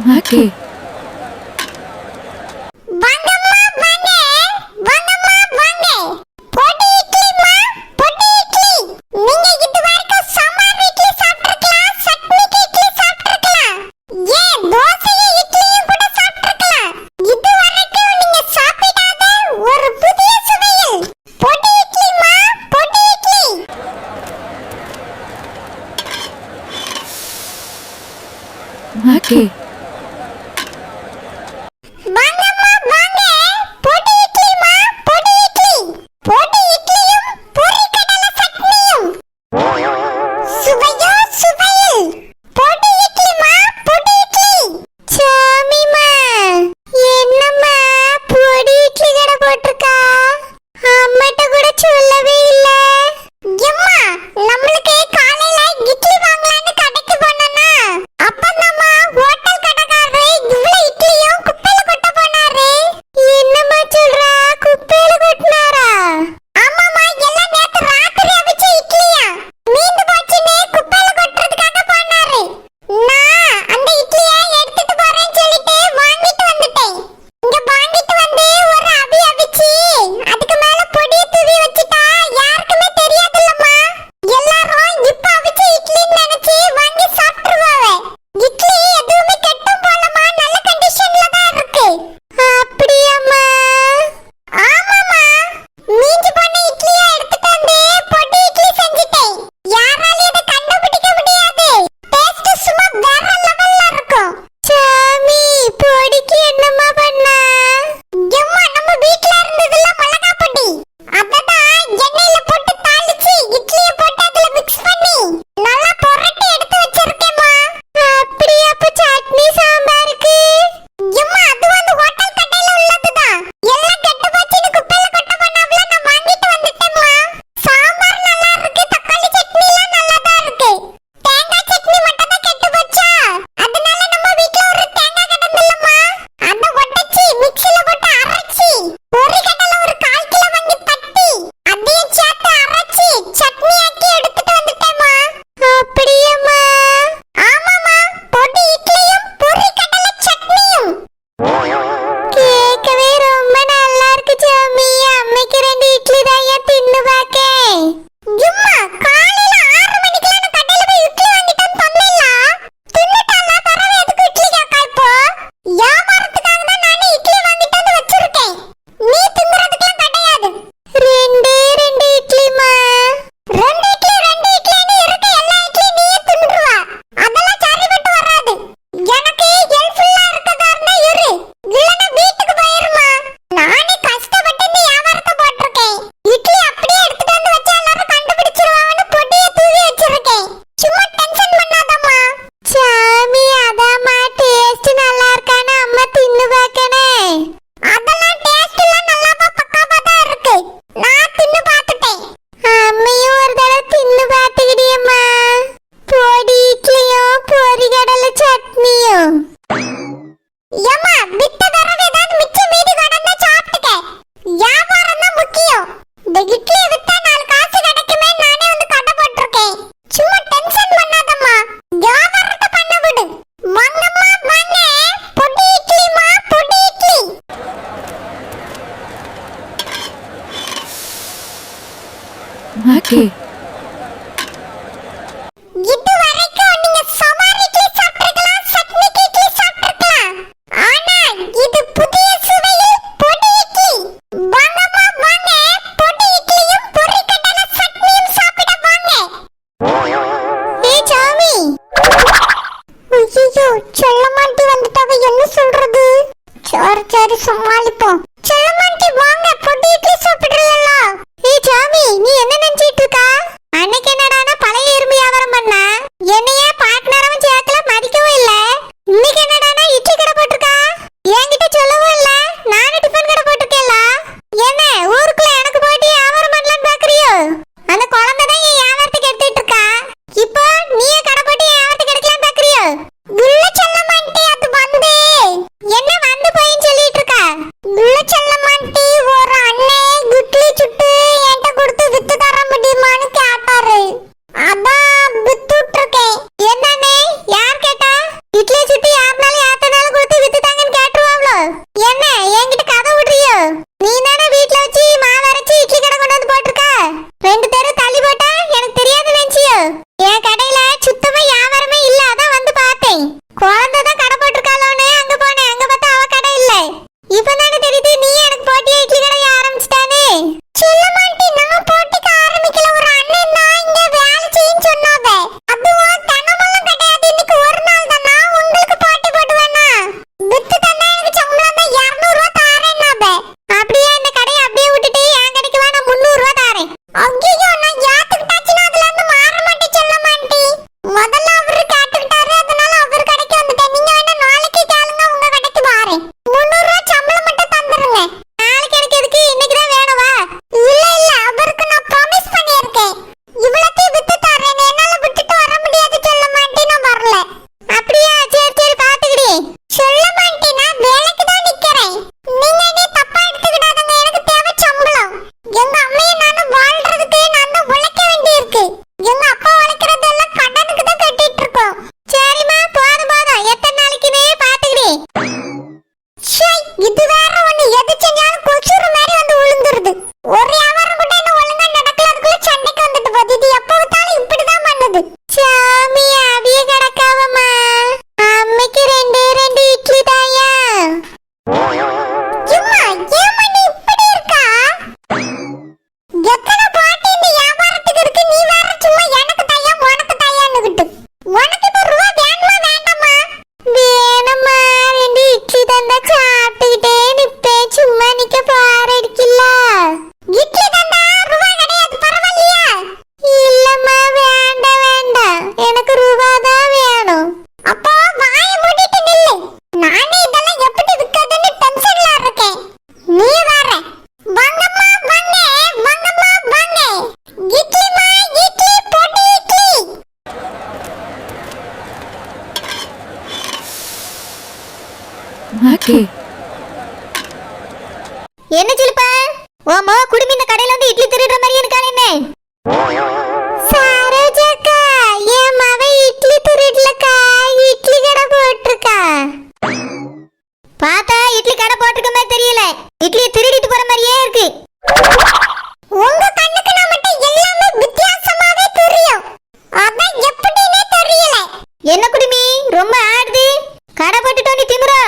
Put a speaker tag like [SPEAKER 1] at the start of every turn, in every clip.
[SPEAKER 1] Okay. Okay. Okay.
[SPEAKER 2] சரி சமாளிப்போம். செல்லமாண்டி வாங்க, பொடி இட்லி சாப்பிடுறீங்களா? ஏய் சாமி, நீ என்ன நினைச்சிட்டு இருக்க? அன்னைக்கு என்னடானா பழைய எறும்பு வியாபாரம் பண்ண, என்னையே பார்ட்னரும் சேர்க்கல, மதிக்கவும் இல்ல. இன்னைக்கு என்னடானா இட்லி கடை போட்டுருக்கா, என்கிட்ட சொல்லவும் இல்ல. நானும் டிஃபன் கடை போட்டுருக்கேன்ல. என்ன ஊருக்குள்ள எனக்கு போயிட்டு வியாபாரம் பண்ணலான்னு பாக்குறியோ? அந்த குழந்தை தான் என் வியாபாரத்துக்கு எடுத்துட்டு இருக்கா. இப்போ நீயே கடை போட்டு வியாபாரத்துக்கு எடுக்கலான்னு பாக்குறியோ? இல்ல செல்லமாண்டி, அது வந்து என்ன வந்து போயின்னு சொல்லிட்டு இருக்கா. இல்ல
[SPEAKER 1] ஓகே.
[SPEAKER 2] என்ன சிலுப்பா ஓமோ குடுமி இந்த கடையில வந்து இட்லி திருடுற மாதிரி இருக்கானே என்ன சரோஜாக்கா என் மவ இட்லி திருடலக்கா இட்லி கடை போட்டிருக்கா பார்த்தா இட்லி கடை போட்டிருக்க மாதிரி தெரியல இட்லி திருடிட்டு போற மாதிரியே இருக்கு உங்க கண்ணுக்கு நான் மட்டும் எல்லாமே வித்தியாசமாவே தெரியும் அதான் எப்படினே தெரியல என்ன குடுமி ரொம்ப ஆடுது கடை போட்டுட்டு நீ திமுறா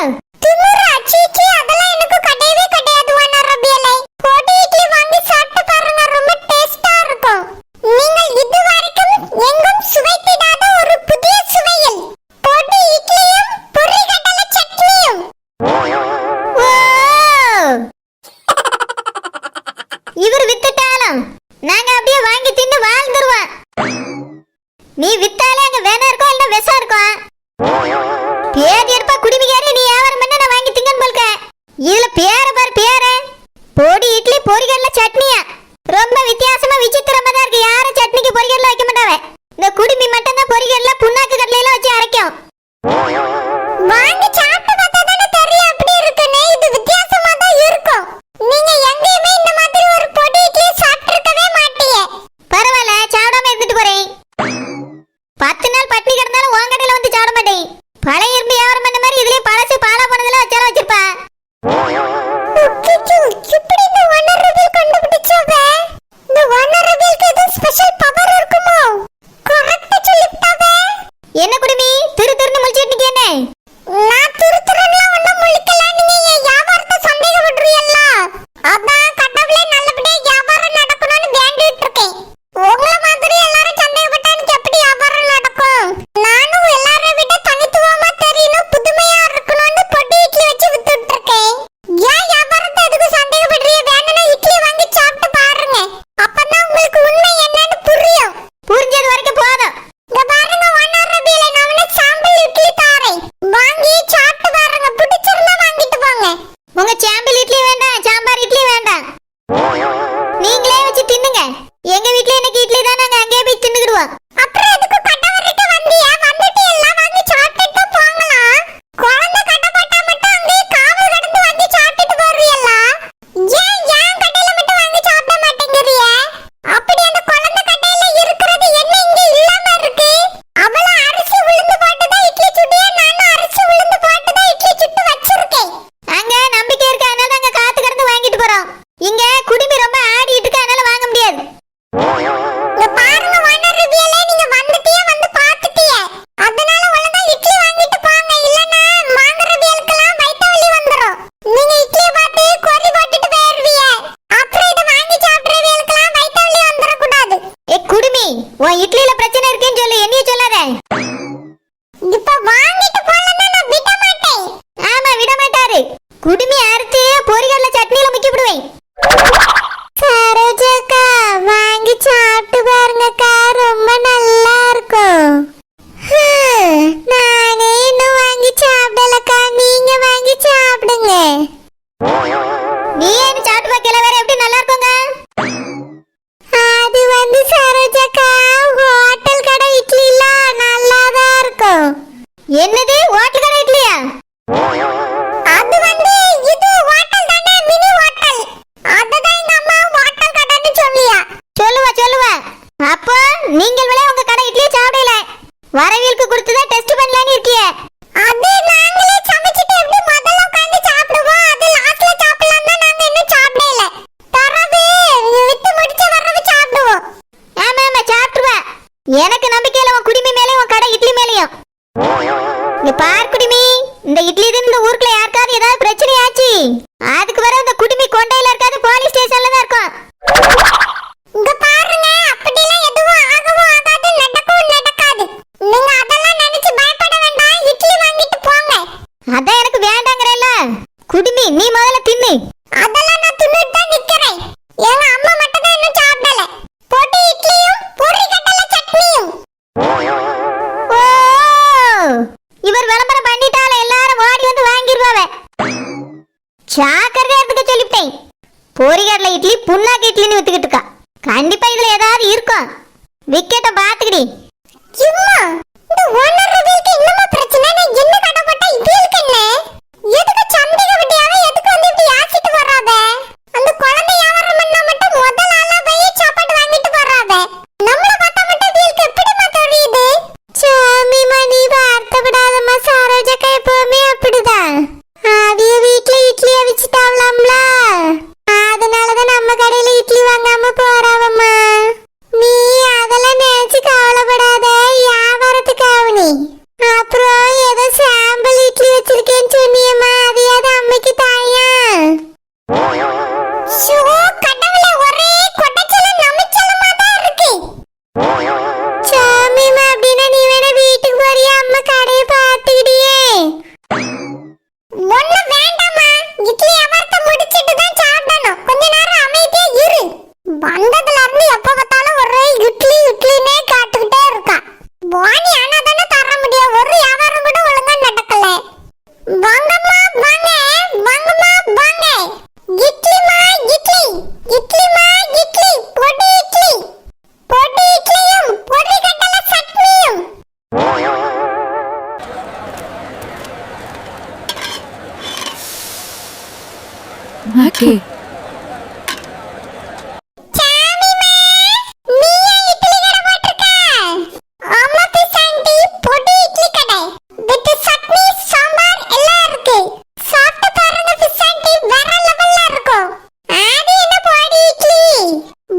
[SPEAKER 2] திமுறா சீச்சி அதெல்லாம் எனக்கு கிடையவே கிடையாது வானா ரபியலே போட்டு இட்லி வாங்கி சாப்பிட்டு பாருங்க ரொம்ப டேஸ்டா இருக்கும் நீங்கள் இதுவரைக்கும் எங்கும் சுவைத்திடாத ஒரு புதிய சுவையில் போட்டு இட்லியும் பொரிகடலை சட்னியும் இவர் வித்துட்டாலும் நாங்க அப்படியே வாங்கி தின்னு வாழ்ந்துருவோம் நீ வித்தாலே அங்க வேணா இருக்கும் இல்ல விஷம் இருக்கும் பேர் எடுப்பா குடிமிக்காரி நீ வியாபாரம் பண்ண நான் வாங்கி திங்கன்னு போல்க இதுல பேர பாரு பேர பொடி இட்லி பொரிகடல சட்னியா ரொம்ப வித்தியாசமா விசித்திரமா தான் இருக்கு யாரும் சட்னிக்கு பொரிகடல வைக்க மாட்டாவே இந்த குடிமி மட்டும் தான் பொரிகடல புண்ணாக்கு கடலையில வச்சு அரைக்கும் வாங்கி சாப்பிட்டு பார்த்தா தானே தெரியும் அப்படி இருக்குன்னு இது வித்தியாசமா தான் இருக்கும் நீங்க எங்கேயுமே இந்த மாதிரி ஒரு பொடி இட்லி சாப்பிட்டிருக்கவே மாட்டீங்க பரவாயில்ல சாப்பிடாம இருந்துட்டு போறேன் 10 நாள் பட்டினி கிடந்தாலும் உன் கடையில வந்து சாப்பிட மாட்டேன் பழைய இரும்பு வியாபாரம் பண்ண மாதிரி இதுலயே பழசு பாலா போனதுல வச்சாலும் வச்சிருப்பா இப்படி இந்த வனரபில் கண்டுபிடிச்சாவே இந்த வனரபிலுக்கு ஏதோ ஸ்பெஷல் பவர் இருக்குமோ கரெக்ட்டா சொல்லிட்டாவே என்ன குடுமி திரு திருன்னு முழிச்சிட்டு இருக்கேனே நான் திரு திருன்னுலாம் ஒண்ணும் முழிக்கல நீங்க என் வியாபாரத்தை சந்தேகப்படுறீல்ல அதான் கடவுளே நல்லபடியா வியாபாரம் நடக்கணும்னு வேண்டிட்டு இருக்கேன் உங்கள மாதிரி எல்லாரும் சந்தேகப்பட்டா எனக்கு எப்படி வியாபாரம் நடக்கும் நானும் எல்லாரை விட தனித்துவமா தெரியணும் புதுமையா இருக்கணும்னு பொடி இட்லி வச்சு வித்துட்டு இருக்கேன் ஏன் வியாபாரத்தை எதுக்கு சந்தேகப்படுறீங்க வேணும்னா இட்லி வாங்கி சாப்பிட்டு பாருங்க அப்பதான் உங்களுக்கு உண்மை என்னன்னு புரியும் புரிஞ்சது வரைக்கும் போதும் இங்க பாருங்க வனரபியில நான் உனக்கு சாம்பிள் இட்லி தாரேன் வாங்கி சாப்பிட்டு பாருங்க பிடிச்சிருந்தா வாங்கிட்டு போங்க உங்க சாம்பிள் இட்லி வேண்டாம் சாம்பார் இட்லி வேண்டாம் நீங்களே வச்சு தின்னுங்க எங்க வீட்ல இன்னைக்கு இட்லி தான் நாங்க அங்கேயே போய் தின்னுக்கிடுவோம் அப்புறம் எதுக்கு கடை வரைக்கும் வந்தியா வந்துட்டு எல்லாம் வாங்கி சாப்பிட்டுட்டு போங்கலாம் குழந்தை கடை போட்டா மட்டும் அங்கேயே காவல் கடந்து வந்து சாப்பிட்டுட்டு போறீல்ல ஏன் கடையில மட்டும் வாங்கி சாப்பிட மாட்டேங்கறியே அப்படி அந்த குழந்தை கடையில இருக்கிறது என்ன இங்க இல்லாம இருக்கு அவள அரிசி உளுந்து போட்டு தான் இட்லி சுட்டியா நானும் அரிசி உளுந்து போட்டு தான் இட்லி சுட்டு வச்சிருக்கேன் அங்க நம்பிக்கை இருக்கு அதனால நாங்க காத்து கடந்து வாங்கிட்டு போறோம் இங்க குடிமி ரொம்ப ஆடிட்டு இருக்கு அதனால வாங்க முடியாது இங்க பாருங்க வனரபியலே நீங்க வந்துட்டியே வந்து பாத்துட்டியே அதனால ஒழுங்கா இட்லி வாங்கிட்டு போங்க இல்லனா வாங்குறபியலுக்கெல்லாம் வயித்து வலி வந்துரும் நீங்க இட்லியை பார்த்து கொறி போட்டுட்டு போயிருவீங்க அப்புறம் இத வாங்கி சாப்பிடுறவங்களுக்கெல்லாம் வயித்து வலி வந்துர கூடாது குடுமி உன் இட்லில பிரச்சனை இருக்குன்னு சொல்லு என்னைய சொல்லாத இப்ப வாங்கிட்டு போலன்னா நான் விட மாட்டேன் ஆமா விட மாட்டாரு குடுமி அறுத்து பொரிகடல சட்னில முக்கி விடுவேன் சரோஜாக்கா வாங்கி சாப்பிட்டு பாருங்கக்கா ரொம்ப நல்லா இருக்கும் நானே இன்னும் வாங்கி சாப்பிடலக்கா நீங்க வாங்கி சாப்பிடுங்க நீ என்ன சாப்பிட்டு பார்க்கல வேற எப்படி நல்லா இருக்குங்க அது வந்து சரோஜாக்கா ஹோட்டல் கடை இட்லில நல்லா தான் இருக்கும் என்னது ஹோட்டல் கடை இட்லியா அது வந்து இது ஹோட்டல் தானே மினி ஹோட்டல் அததான் எங்க அம்மா ஹோட்டல் கடைன்னு சொல்லியா சொல்லுவா அப்போ நீங்கள் விட உங்க கடை இட்லி சாப்பிடல வரவியலுக்கு கொடுத்து தான் டெஸ்ட் பண்ணலாம்னு இருக்கியே அது நாங்களே சமைச்சிட்டு எப்படி முதல்ல உட்கார்ந்து சாப்பிடுவோம் அது லாஸ்ட்ல சாப்பிடலாம் தான் நாங்க இன்னும் சாப்பிடல தரது விட்டு முடிச்ச வரவு சாப்பிடுவோம் ஆமா சாப்பிடுவா எனக்கு நம்பிக்கையில உன் குடிமி மேலே உன் கடை இட்லி மேலேயும் இங்க பார் குடிமி இந்த இட்லி தான் இந்த ஊருக்குள்ள யாருக்காவது ஏதாவது பிரச்சனை ஆச்சு அதுக்கு வர இந்த குடிமி கொண்டையில இருக்காது போலீஸ் ஸ்டேஷன்ல தான் இருக்கும் இங்க பாருங்க அப்படிலாம் எதுவும் ஆகவும் ஆகாது நடக்கவும் நடக்காது நீங்க அதெல்லாம் நினைச்சு பயப்பட வேண்டாம் இட்லி வாங்கிட்டு போங்க அதான் எனக்கு வேண்டாங்கறல குடிமி நீ முதல்ல தின்னு அதெல்லாம் நான் தின்னுட்டு தான் நிக்கிறேன் எங்க அம்மா மட்டும் தான் இன்னும் சாப்பிடல போட்டு இட்லியும் பொரிகடலை சட்னியும் இவர் விளம்பரம் பண்ணிட்டால எல்லாரும் ஓடி வந்து வாங்கிடுவாவே சாக்கரையா இருந்துக்க சொல்லிட்டேன் பொரிகடலை இட்லி புண்ணாக்கு இட்லின்னு வித்துக்கிட்டு இருக்கா கண்டிப்பா இதுல ஏதாவது இருக்கும் விக்கெட்ட பாத்துக்கிடி சும்மா இந்த ஓனர் ரவிக்கு என்னமா பிரச்சனை நான் என்ன கடை போட்டா இதுக்கு என்ன எதுக்கு
[SPEAKER 1] ஓகே.
[SPEAKER 2] சாமிமா, நீ ஏன் இட்லி கடை போட்டிருக்க? ஆமா பிசாண்டி, பொடி இட்லி கடை. வித் சட்னி, சாம்பார் எல்லாம் இருக்கு. சாப்பிட்டு பாருங்க பிசாண்டி, வேற லெவல்ல இருக்கும். அது என்ன பொடி இட்லி?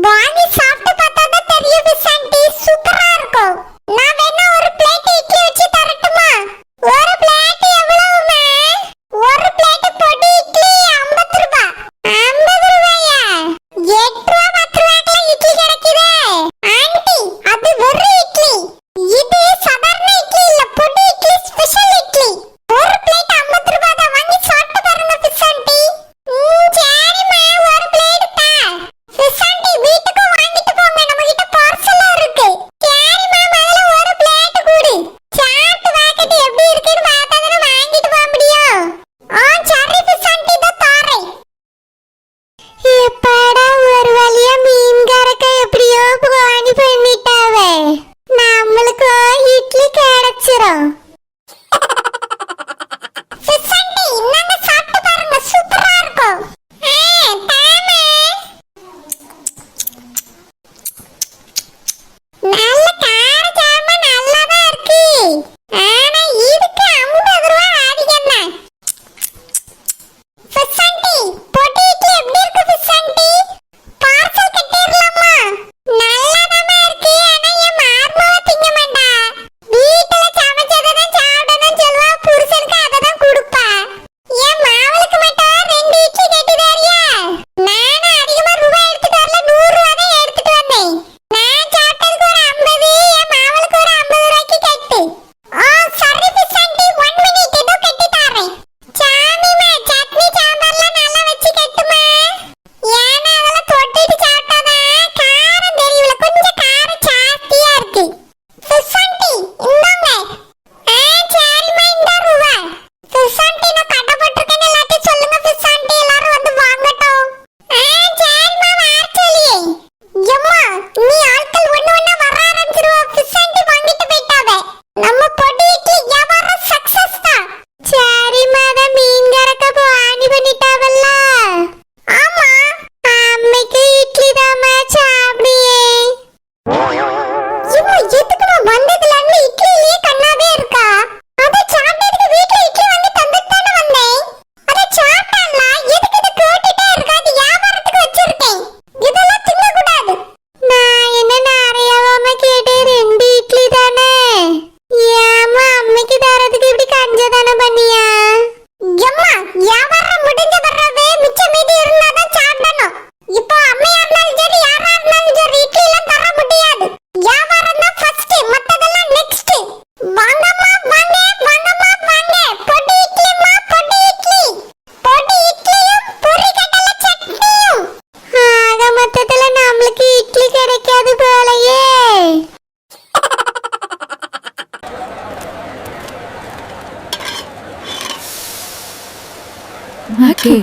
[SPEAKER 2] வாங்கி சாப்பிட்டு பார்த்தா தான் தெரியும் பிசாண்டி, சூப்பரா இருக்கும். நான் வேணா ஒரு பிளேட் இட்லி வச்சு தரட்டுமா? ஒரு பிளேட் எவ்வளவுமா? ஒரு பிளேட் பொடி இட்லி 50 ரூபாய். 50 ரூபாயா? 8 ரூபாய் 10 ரூபாய்க்குள்ள இட்லி கிடைக்குதே. ஆண்டி, அது வெறும் இட்லி. இது சாதாரண இட்லி இல்ல, பொடி இட்லி, ஸ்பெஷல் இட்லி. ஒரு பிளேட் 50 ரூபாய் தான். வாங்கி சாப்பிட்டு பாருங்க பிசாண்டி. சரிம்மா, ஒரு பிளேட் தா. பிசாண்டி, வீட்டுக்கு வாங்கிட்டு போங்க, நம்ம கிட்ட பார்சல் இருக்கு. சரிம்மா, முதல்ல ஒரு பிளேட் கொடு. சாப்பிட்டு பார்த்துட்டு எப்படி இருக்குன்னு பார்த்தா தானே வாங்கிட்டு போக முடியும். சரி பிசாண்டி, தான் தாரேன். எப்படா ஒரு வழியா மீன்காரக்க எப்படியோ போனி பண்ணிட்டாவே. நம்மளுக்கு இட்லி கிடைச்சிரும். பிசாண்டி, இந்தாங்க சாப்பிட்டு பாருங்க, சூப்பரா இருக்கும். தாமே. நல்ல காரசாரமா நல்லாதான் இருக்கு. ஆனா இதுக்கு 50 ரூபாய் அதிகம் தான். பிசாண்டி, பொடி இட்லி எப்படி இருக்கு பிசாண்டி? பார்சல் கட்டிரலாமா? நல்லாதாமா இருக்கு. ஆனா என் மார்மவ திங்க மாட்டா. வீட்ல சமைச்சதை தான் சாப்பிடணும்னு சொல்லுவா. புருஷனுக்கு அதை தான் கொடுப்பா. என் மாவளுக்கு மட்டும் 2 இட்லி கட்டி தரியா? நானும் அதிகமா ரூபாய் எடுத்துட்டு வரல, 100 ரூபாய் தான் எடுத்துட்டு வந்தேன். நான் சாப்பிட்டதுக்கு ஒரு 50, என் மாவளுக்கு ஒரு 50 ரூபாய்க்கு கட்டு. சரி பிசாண்டி, 1 மினிட் ஏதோ கட்டி தரேன். சாமிமா, சட்னி சாம்பார்லாம் நல்லா வச்சு கட்டுமா? ஏன்னா அதெல்லாம் தொட்டிட்டு சாப்பிட்டாதான் காரம் தெரியல, கொஞ்சம் காரம் ஜாஸ்தியா இருக்கு. பிசாண்டி, இந்தாங்க. சரிம்மா, இந்த ரூபா. பிசாண்டி, நான் கடை போட்டிருக்கேன்னு எல்லாத்தையும் சொல்லுங்க பிசாண்டி, எல்லாரும் வந்து வாங்கட்டும். சரிம்மா, வர சொல்லியே. எம்மா, நீ ஆட்கள் ஒண்ணு ஒண்ணா வர ஆரம்பிச்சிருவா. பிசாண்டி வாங்கிட்டு போயிட்டாவே. நம்ம பொடி இட்லி வியாபாரம் சக்சஸ் தான். சரிம்மா, அதான் மீன்காரக்க போனி பண்ணிட்டாவல்ல. ஆமா, அம்மைக்கு இட்லி தாம்மா, சாப்பிடுயே. இவ எதுக்குமா வந்ததுல இருந்து இட்லியிலேயே கண்ணாவே இருக்கா? அத சாப்பிட்டதுக்கு வீட்ல இட்லி வாங்கி தந்துட்டு தானே வந்தேன். அத சாப்பிட்டால எதுக்கு இத கேட்டுட்டே இருக்கா? அது வியாபாரத்துக்கு வச்சிருக்கேன். இதெல்லாம் தின்னக்கூடாது. நான் என்ன நிறையவாம கேட்டேன், 2 இட்லி தானே. ஏம்மா, அம்மைக்கு தரதுக்கு இப்படி கஞ்சதானே பண்ணியா? எம்மா, வியாபாரம் முடிஞ்ச பிறகு மிச்சம் மீதி இருந்தாதான் சாப்பிடணும். இப்போ அம்மையா இருந்தாலும் சரி, யாரா இருந்தாலும் சரி, இட்லி எல்லாம் தர முடியாது. வியாபாரம் தான் ஃபர்ஸ்ட், மத்ததெல்லாம் நெக்ஸ்ட். வாங்கம்மா, வாங்க, வாங்கம்மா, வாங்க. பொடி இட்லிமா, பொடி இட்லி. பொடி இட்லியும் பொரி கடலை சட்னியும். ஆக மொத்தத்துல நம்மளுக்கு இட்லி கிடைக்காது போலயே.
[SPEAKER 1] ஓகே.